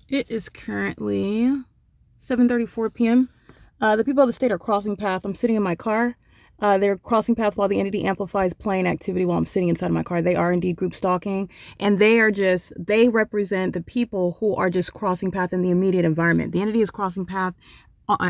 It is currently 7:34 p.m. The people of the state are crossing path. I'm sitting in my car. They're crossing path while the entity amplifies playing activity while I'm sitting inside of my car. They are indeed group stalking, and they represent the people who are just crossing path in the immediate environment. The entity is crossing path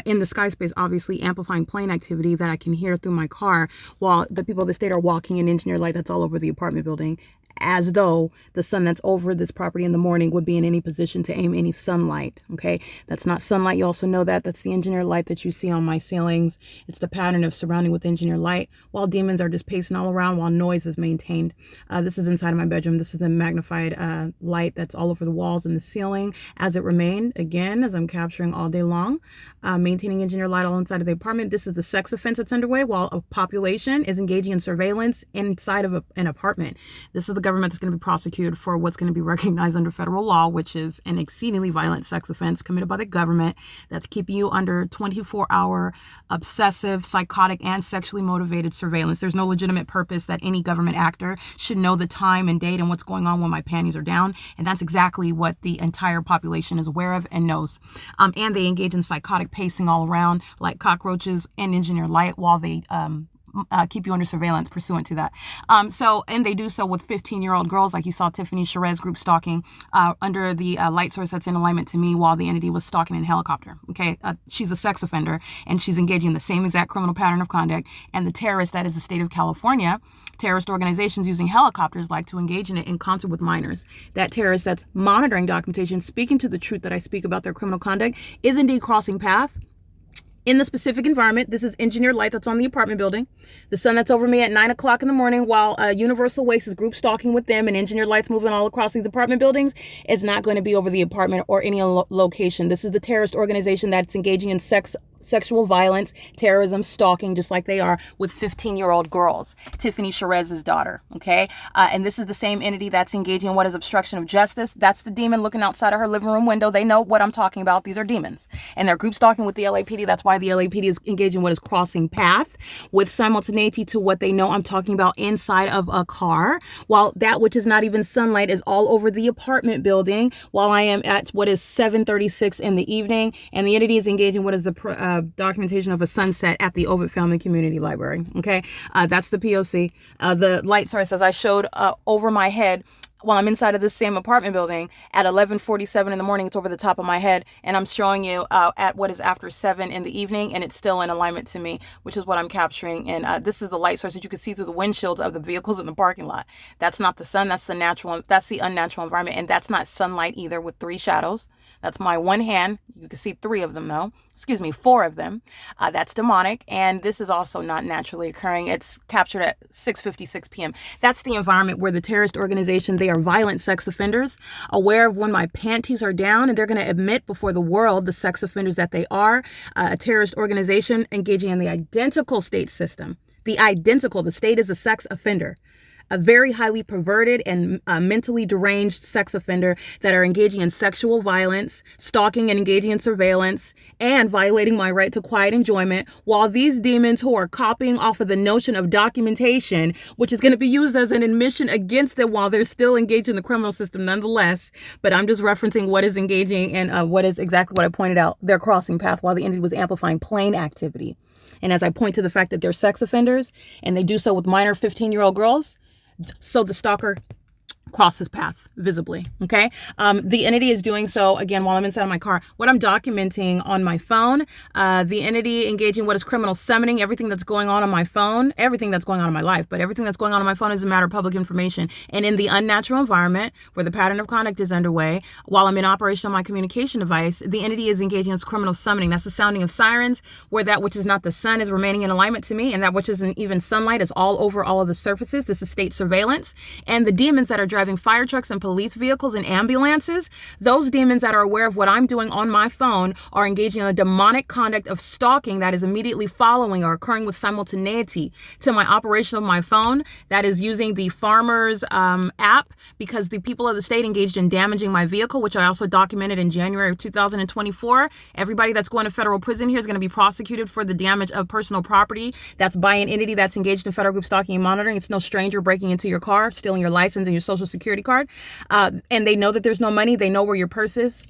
in the sky space, obviously amplifying plane activity that I can hear through my car, while the people of the state are walking in engineer light that's all over the apartment building, as though the sun that's over this property in the morning would be in any position to aim any sunlight. Okay, that's not sunlight. You also know that that's the engineer light that you see on my ceilings. It's the pattern of surrounding with engineer light, while demons are just pacing all around while noise is maintained. This is inside of my bedroom. This is the magnified light that's all over the walls and the ceiling as it remained, again, as I'm capturing all day long, maintaining engineer light all inside of the apartment. This is the sex offense that's underway while a population is engaging in surveillance inside of an apartment. This is the government that's going to be prosecuted for what's going to be recognized under federal law, which is an exceedingly violent sex offense committed by the government that's keeping you under 24-hour obsessive, psychotic, and sexually motivated surveillance. There's no legitimate purpose that any government actor should know the time and date and what's going on when my panties are down, and that's exactly what the entire population is aware of and knows. And they engage in psychotic pacing all around like cockroaches and engineer light while they keep you under surveillance pursuant to that. And they do so with 15-year-old girls, like you saw Tiffany Sherez group stalking under the light source that's in alignment to me while the entity was stalking in a helicopter. Okay, she's a sex offender and she's engaging in the same exact criminal pattern of conduct. And the terrorist that is the state of California, terrorist organizations using helicopters like to engage in it in concert with minors. That terrorist that's monitoring documentation, speaking to the truth that I speak about their criminal conduct, is indeed crossing path in the specific environment. This is engineered light that's on the apartment building. The sun that's over me at 9 o'clock in the morning while Universal Waste is group stalking with them and engineered lights moving all across these apartment buildings is not going to be over the apartment or any location. This is the terrorist organization that's engaging in sexual violence, terrorism, stalking, just like they are with 15-year-old girls. Tiffany Sherez's daughter, okay? And this is the same entity that's engaging in what is obstruction of justice. That's the demon looking outside of her living room window. They know what I'm talking about. These are demons. And they're group stalking with the LAPD. That's why the LAPD is engaging in what is crossing path with simultaneity to what they know I'm talking about inside of a car, while that which is not even sunlight is all over the apartment building while I am at what is 7:36 in the evening. And the entity is engaging what is the documentation of a sunset at the Ovid Family Community Library. Okay, that's the P.O.C. The light source, as I showed over my head while I'm inside of this same apartment building at 11:47 in the morning. It's over the top of my head, and I'm showing you at what is after 7 in the evening, and it's still in alignment to me, which is what I'm capturing. And this is the light source that you can see through the windshields of the vehicles in the parking lot. That's not the sun. That's the unnatural environment, and that's not sunlight either with 3 shadows. That's my one hand. You can see 3 of them though. Excuse me, 4 of them. That's demonic, and this is also not naturally occurring. It's captured at 6:56 p.m. That's the environment where the terrorist organization, they are violent sex offenders, aware of when my panties are down, and they're going to admit before the world the sex offenders that they are. A terrorist organization engaging in the identical state system. The state is a sex offender. A very highly perverted and mentally deranged sex offender that are engaging in sexual violence, stalking and engaging in surveillance, and violating my right to quiet enjoyment, while these demons who are copying off of the notion of documentation, which is going to be used as an admission against them while they're still engaged in the criminal system nonetheless. But I'm just referencing what is engaging and what is exactly what I pointed out. They're crossing path while the entity was amplifying plane activity. And as I point to the fact that they're sex offenders and they do so with minor 15-year-old girls, so the stalker crosses path visibly. Okay. The entity is doing so again while I'm inside of my car. What I'm documenting on my phone, the entity engaging what is criminal summoning, everything that's going on my phone, everything that's going on in my life, but everything that's going on my phone is a matter of public information. And in the unnatural environment where the pattern of conduct is underway, while I'm in operation on my communication device, the entity is engaging in criminal summoning. That's the sounding of sirens, where that which is not the sun is remaining in alignment to me, and that which isn't even sunlight is all over all of the surfaces. This is state surveillance. And the demons that are driving fire trucks and police vehicles and ambulances, those demons that are aware of what I'm doing on my phone are engaging in a demonic conduct of stalking that is immediately following or occurring with simultaneity to my operation of my phone that is using the Farmers app, because the people of the state engaged in damaging my vehicle, which I also documented in January of 2024. Everybody that's going to federal prison here is going to be prosecuted for the damage of personal property that's by an entity that's engaged in federal group stalking and monitoring. It's no stranger breaking into your car, stealing your license and your social security card. And they know that there's no money. They know where your purse is.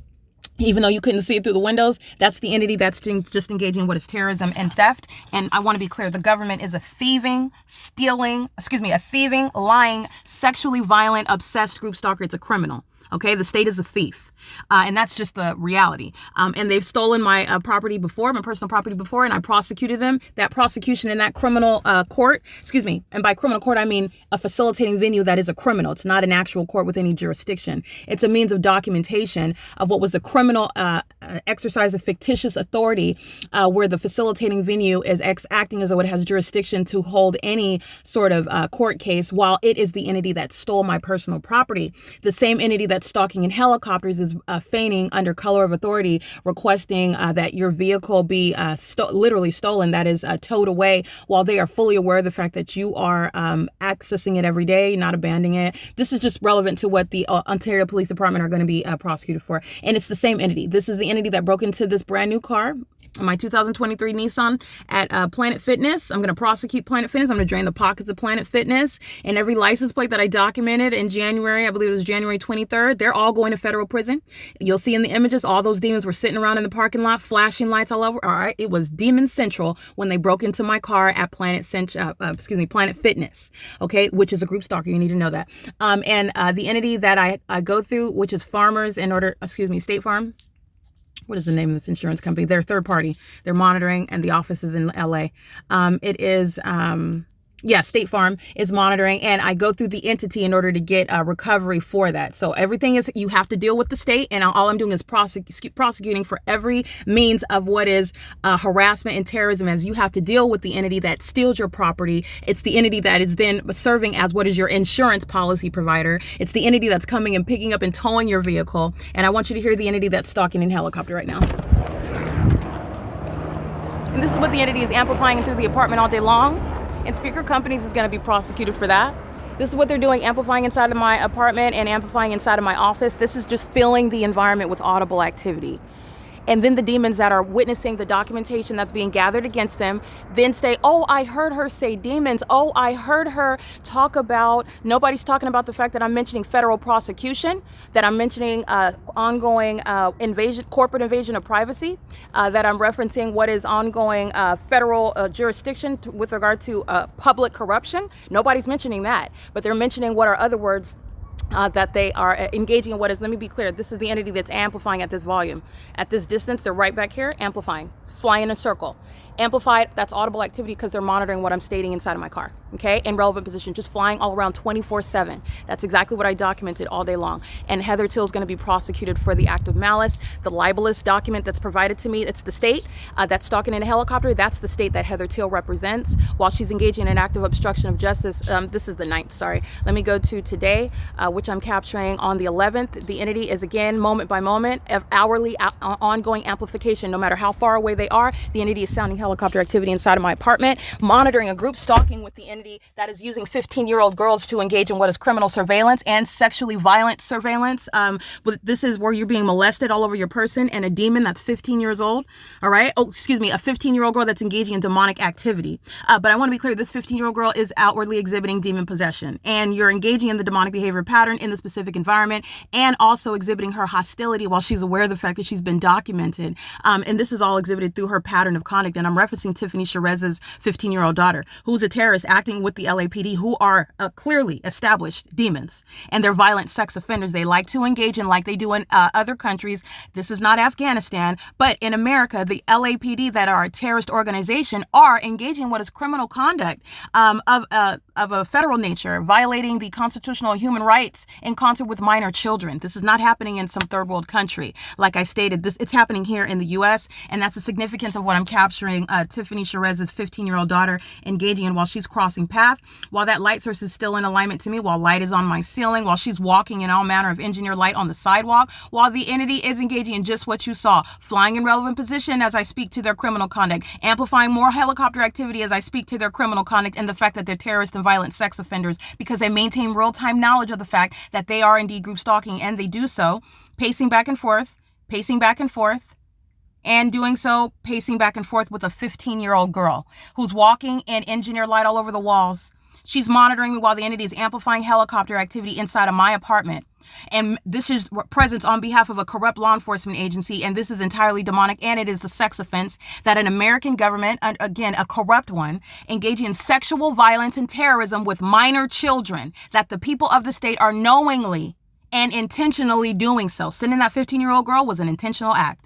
even though you couldn't see it through the windows. That's the entity that's just engaging in what is terrorism and theft. And I want to be clear, the government is a thieving, lying, sexually violent, obsessed group stalker. It's a criminal. Okay, the state is a thief. And that's just the reality. And they've stolen my property before, my personal property before, and I prosecuted them. That prosecution in that criminal court, and by criminal court, I mean a facilitating venue that is a criminal. It's not an actual court with any jurisdiction. It's a means of documentation of what was the criminal exercise of fictitious authority, where the facilitating venue is acting as though it has jurisdiction to hold any sort of court case, while it is the entity that stole my personal property. The same entity that's stalking in helicopters is feigning under color of authority, requesting that your vehicle be literally stolen, that is towed away, while they are fully aware of the fact that you are accessing it every day, not abandoning it. This is just relevant to what the Ontario Police Department are going to be prosecuted for. And it's the same entity. This is the entity that broke into this brand new car, my 2023 Nissan, at Planet Fitness. I'm going to prosecute Planet Fitness. I'm going to drain the pockets of Planet Fitness. And every license plate that I documented in January, I believe it was January 23rd, they're all going to federal prison. You'll see in the images, all those demons were sitting around in the parking lot, flashing lights all over. All right, it was Demon Central when they broke into my car at Planet Fitness, okay, which is a group stalker. You need to know that. And the entity that I go through, which is State Farm. What is the name of this insurance company? They're third party. They're monitoring, and the office is in LA. It is, State Farm is monitoring, and I go through the entity in order to get a recovery for that. So everything is, you have to deal with the state, and all I'm doing is prosecuting for every means of what is harassment and terrorism, as you have to deal with the entity that steals your property. It's the entity that is then serving as what is your insurance policy provider. It's the entity that's coming and picking up and towing your vehicle. And I want you to hear the entity that's stalking in helicopter right now. And this is what the entity is amplifying through the apartment all day long. And Speaker Companies is going to be prosecuted for that. This is what they're doing, amplifying inside of my apartment and amplifying inside of my office. This is just filling the environment with audible activity. And then the demons that are witnessing the documentation that's being gathered against them then say, oh, I heard her say demons. Oh, I heard her talk about, nobody's talking about the fact that I'm mentioning federal prosecution, that I'm mentioning ongoing corporate invasion of privacy, that I'm referencing what is ongoing federal jurisdiction with regard to public corruption. Nobody's mentioning that, but they're mentioning what are other words that they are engaging in what is, let me be clear, this is the entity that's amplifying at this volume. At this distance, they're right back here, amplifying, flying in a circle. Amplified, that's audible activity because they're monitoring what I'm stating inside of my car, okay? In relevant position, just flying all around 24/7. That's exactly what I documented all day long. And Heather Till is going to be prosecuted for the act of malice. The libelous document that's provided to me, it's the state that's stalking in a helicopter. That's the state that Heather Till represents while she's engaging in an act of obstruction of justice. This is the 9th, sorry. Let me go to today, which I'm capturing on the 11th. The entity is, again, moment by moment, of hourly ongoing amplification. No matter how far away they are, the entity is sounding helicopter activity inside of my apartment, monitoring a group stalking with the entity that is using 15-year-old girls to engage in what is criminal surveillance and sexually violent surveillance. But this is where you're being molested all over your person, and a demon that's 15 years old. All right. A 15-year-old girl that's engaging in demonic activity. But I want to be clear, this 15-year-old girl is outwardly exhibiting demon possession, and you're engaging in the demonic behavior pattern in the specific environment, and also exhibiting her hostility while she's aware of the fact that she's been documented. And this is all exhibited through her pattern of conduct. And I'm referencing Tiffany Cherez's 15-year-old daughter, who's a terrorist acting with the LAPD, who are clearly established demons, and they're violent sex offenders. They like to engage in, like they do in other countries. This is not Afghanistan, but in America, the LAPD, that are a terrorist organization, are engaging in what is criminal conduct of a federal nature, violating the constitutional human rights in concert with minor children. This is not happening in some third world country. Like I stated, it's happening here in the U.S., and that's the significance of what I'm capturing Tiffany Cherez's 15-year-old daughter engaging in while she's crossing path, while that light source is still in alignment to me, while light is on my ceiling, while she's walking in all manner of engineered light on the sidewalk, while the entity is engaging in just what you saw, flying in relevant position as I speak to their criminal conduct, amplifying more helicopter activity as I speak to their criminal conduct, and the fact that they're terrorist and violent sex offenders, because they maintain real-time knowledge of the fact that they are indeed group stalking, and they do so pacing back and forth, and doing so, pacing back and forth with a 15-year-old girl who's walking in engineered light all over the walls. She's monitoring me while the entity is amplifying helicopter activity inside of my apartment, And this is presence on behalf of a corrupt law enforcement agency, and this is entirely demonic, and it is a sex offense that an American government, again, a corrupt one, engaging in sexual violence and terrorism with minor children, that the people of the state are knowingly and intentionally doing so. Sending that 15-year-old girl was an intentional act.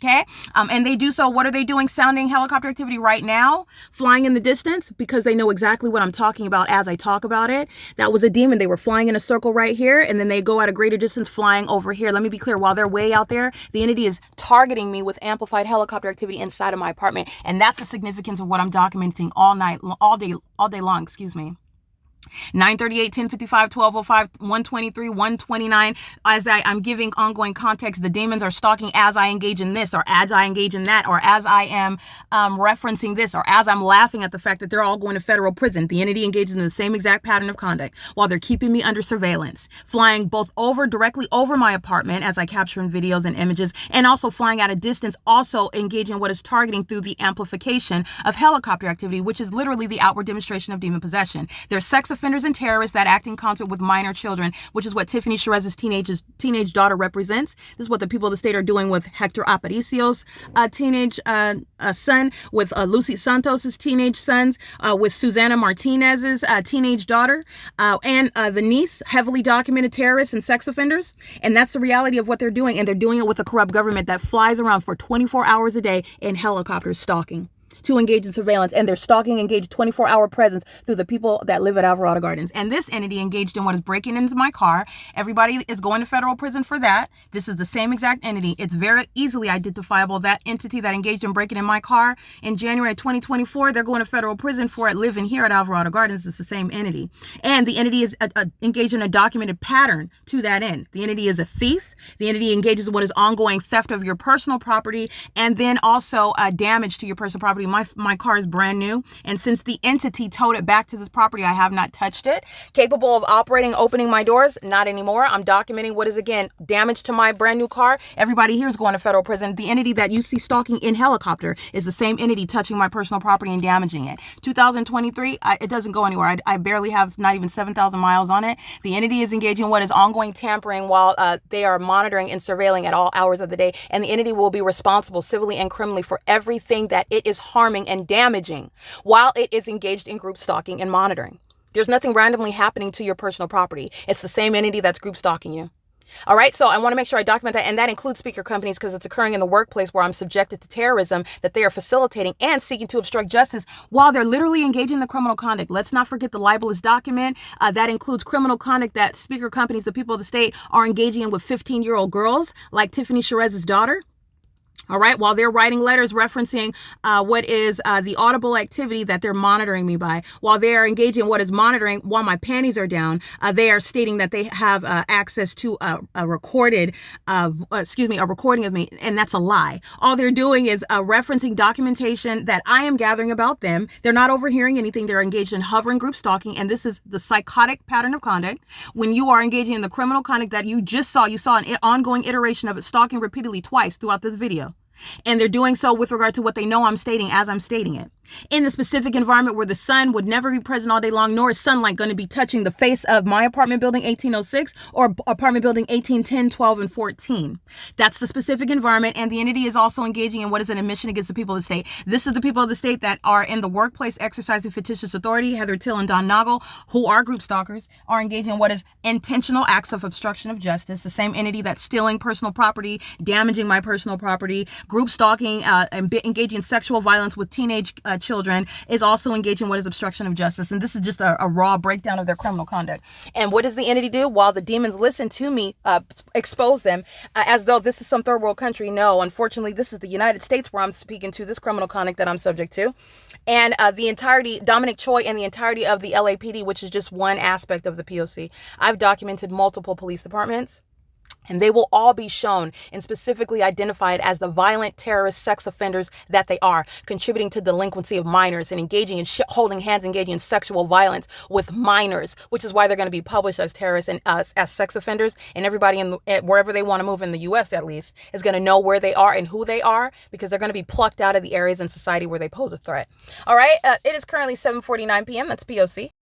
Okay. And they do so. What are they doing? Sounding helicopter activity right now, flying in the distance, because they know exactly what I'm talking about as I talk about it. That was a demon. They were flying in a circle right here, and then they go at a greater distance flying over here. Let me be clear. While they're way out there, the entity is targeting me with amplified helicopter activity inside of my apartment. And that's the significance of what I'm documenting all day long, excuse me. 9:38, 10:55, 12:05, 1:23, 1:29. As I'm giving ongoing context, the demons are stalking as I engage in this, or as I engage in that, or as I am referencing this, or as I'm laughing at the fact that they're all going to federal prison. The entity engages in the same exact pattern of conduct while they're keeping me under surveillance, flying both directly over my apartment as I capture in videos and images, and also flying at a distance, also engaging what is targeting through the amplification of helicopter activity, which is literally the outward demonstration of demon possession. They're sex offenders and terrorists that act in concert with minor children, which is what Tiffany Sherez's teenage daughter represents. This is what the people of the state are doing with Hector Aparicio's teenage son, with Lucy Santos's teenage sons, with Susana Martinez's teenage daughter, and the niece, heavily documented terrorists and sex offenders. And that's the reality of what they're doing. And they're doing it with a corrupt government that flies around for 24 hours a day in helicopters stalking to engage in surveillance, and they're stalking engaged 24-hour presence through the people that live at Alvarado Gardens. And this entity engaged in what is breaking into my car. Everybody is going to federal prison for that. This is the same exact entity. It's very easily identifiable. That entity that engaged in breaking in my car in January 2024, they're going to federal prison for it living here at Alvarado Gardens. It's the same entity. And the entity is engaged in a documented pattern to that end. The entity is a thief. The entity engages in what is ongoing theft of your personal property, and then also damage to your personal property. My car is brand new, and since the entity towed it back to this property, I have not touched it. Capable of operating, opening my doors, not anymore. I'm documenting what is, again, damage to my brand new car. Everybody here is going to federal prison. The entity that you see stalking in helicopter is the same entity touching my personal property and damaging it. 2023, it doesn't go anywhere. I barely have not even 7,000 miles on it. The entity is engaging in what is ongoing tampering while they are monitoring and surveilling at all hours of the day, and the entity will be responsible civilly and criminally for everything that it is harming and damaging while it is engaged in group stalking and monitoring. There's nothing randomly happening to your personal property. It's the same entity that's group stalking you. All right. So I want to make sure I document that. And that includes speaker companies, because it's occurring in the workplace where I'm subjected to terrorism that they are facilitating and seeking to obstruct justice while they're literally engaging in the criminal conduct. Let's not forget the libelous document. That includes criminal conduct that speaker companies, the people of the state, are engaging in with 15-year-old girls like Tiffany Sherez's daughter. All right, while they're writing letters referencing what is the audible activity that they're monitoring me by, while they are engaging in what is monitoring while my panties are down, they are stating that they have access to a recording of me, and that's a lie. All they're doing is referencing documentation that I am gathering about them. They're not overhearing anything. They're engaged in hovering group stalking, and this is the psychotic pattern of conduct. When you are engaging in the criminal conduct that you saw an ongoing iteration of it, stalking repeatedly twice throughout this video. And they're doing so with regard to what they know I'm stating as I'm stating it. In the specific environment where the sun would never be present all day long, nor is sunlight going to be touching the face of my apartment building 1806 or apartment building 1810, 12, and 14. That's the specific environment, and the entity is also engaging in what is an admission against the people of the state. This is the people of the state that are in the workplace exercising fictitious authority. Heather Till and Don Noggle, who are group stalkers, are engaging in what is intentional acts of obstruction of justice. The same entity that's stealing personal property, damaging my personal property, group stalking, and engaging in sexual violence with teenage children, is also engaged in what is obstruction of justice. And this is just a raw breakdown of their criminal conduct. And what does the entity do? While the demons listen to me expose them as though this is some third world country. No, unfortunately, this is the United States where I'm speaking to this criminal conduct that I'm subject to. And the entirety, Dominic Choi and the entirety of the LAPD, which is just one aspect of the P.O.C. I've documented multiple police departments. And they will all be shown and specifically identified as the violent terrorist sex offenders that they are, contributing to delinquency of minors and engaging in holding hands, engaging in sexual violence with minors, which is why they're going to be published as terrorists and as sex offenders. And everybody wherever they want to move in the U.S. at least is going to know where they are and who they are, because they're going to be plucked out of the areas in society where they pose a threat. All right. It is currently 7:49 p.m. That's P.O.C.